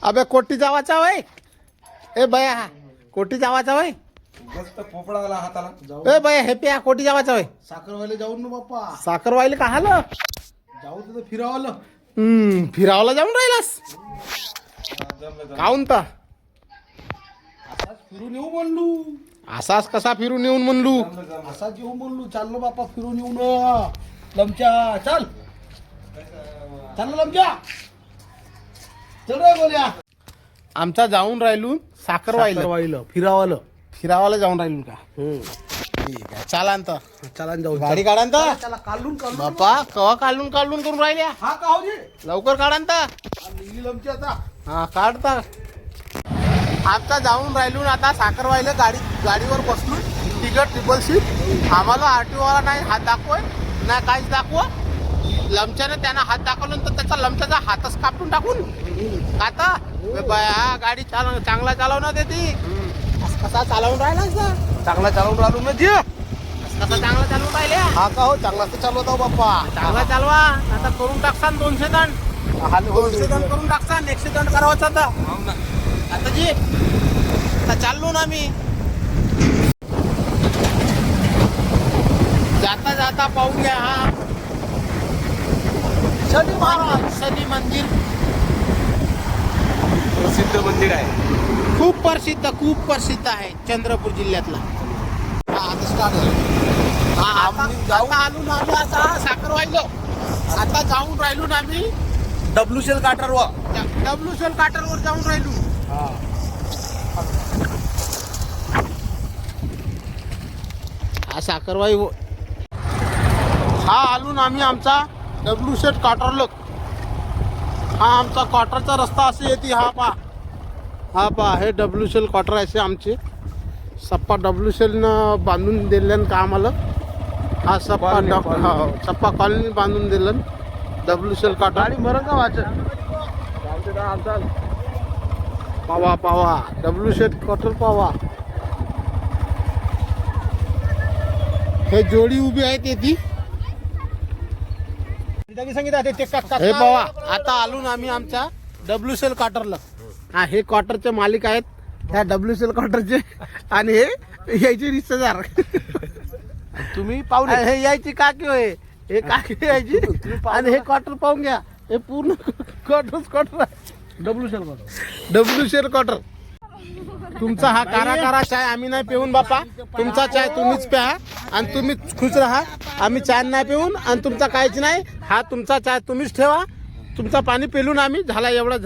अबे कोटी जावाचा होय ए बया कोटी जावाचा होय मस्त पोपळा आला हाताला जाऊ ए बया हे प्या कोटी जावाचा होय साखरवाले जाऊन ना बाप्पा साखर वाईल का हाल जाऊ तिथं फिरावलं फिरावला जाऊन राहिलास काऊन तर असाच फिरून येऊ म्हणलू असाच कसा फिरून येऊन म्हणलू असाच येऊ म्हणलू चाललो बाप्पा फिरून येऊ ना लमच्या चल चाललो लमच्या चल रे गोल्या आमचा जाऊन राहिलून साखर वाईल वाहिलं फिरावलं फिरावाला जाऊन राहिलून का ठीक आहे चालान तर चालन जाऊ गाडी काढान तर त्याला काढून बापा कवा काढून काढून करून राहिल्या हा का हो जे लवकर काढान तर निघली लमची आता हा काढता आमचा जाऊन राहिलून आता साखर वाहिलं गाडीवर बसलून तिकट ट्रिपल सीट आम्हाला आरटीओ वाला नाही हात दाखवय नाही काहीच दाखव लमच्याने त्यानं हात दाखवलं तर त्याचा लमच्याचा हातच कापून टाकून आता बया गाडी चांगला चालवणार देते कसा चालवून राहिला चांगला चालवून राहिलो ना जे कसा चांगला चालवून राहिल्या हा का हो चांगला तर चालवत आहो बाप्पा चांगला चालवा आता करून टाकसान 200 दंड 200 दंड करून टाकसान 100 दंड करावाच आता जी आता चाललो ना मी जाता जाता पाहून घ्या हा शनी महाराज शनी मंदिर प्रसिद्ध मंदिर आहे खूप प्रसिद्ध आहे चंद्रपूर जिल्ह्यातला आता स्टार्ट झालं आता आलो आता साखर वाहिलो आता जाऊन राहिलो ना आम्ही डब्ल्यूशेल काठारवा डब्ल्यूशेल काठारवर जाऊन राहिलो हा साखरवाई हा आलो ना आम्ही आमचा डब्ल्यूशेल काठारला हा आमचा क्वार्टरचा रस्ता असे येते हा पा हे डब्ल्यूशेल क्वार्टर असे आमचे सप्पा डब्ल्यूशेलनं बांधून दिल्यानं का आम्हाला हा सप्पा कॉलनी बांधून दिलं डब्ल्यूशेल क्वार्टर बरं का वाच पावा डब्ल्यूशेल क्वार्टर पावा हे जोडी उभी आहे ती हे पावा आता आलो ना आम्ही आमच्या डब्ल्यूशेल क्वार्टरला हा हे क्वार्टरचे मालिक आहेत ह्या डब्ल्यूशेल क्वार्टरचे आणि हे यायचे रिश्तेदार तुम्ही पाहुणे हे यायची काकी होय हे काकी यायची आणि हे क्वार्टर पाहून घ्या हे पूर्ण क्वार्टर डब्ल्यूशेल क्वार्टर तुमचा हा कारा चाय आम्ही नाही पिऊन बापा तुमचा चाय तुम्हीच प्या आणि तुम्हीच खुश राहा आम्ही चाय नाही पिऊन आणि तुमचा काहीच नाही हा तुमचा चाय तुम्हीच ठेवा तुमचा पाणी पिलून आम्ही झाला एवढाच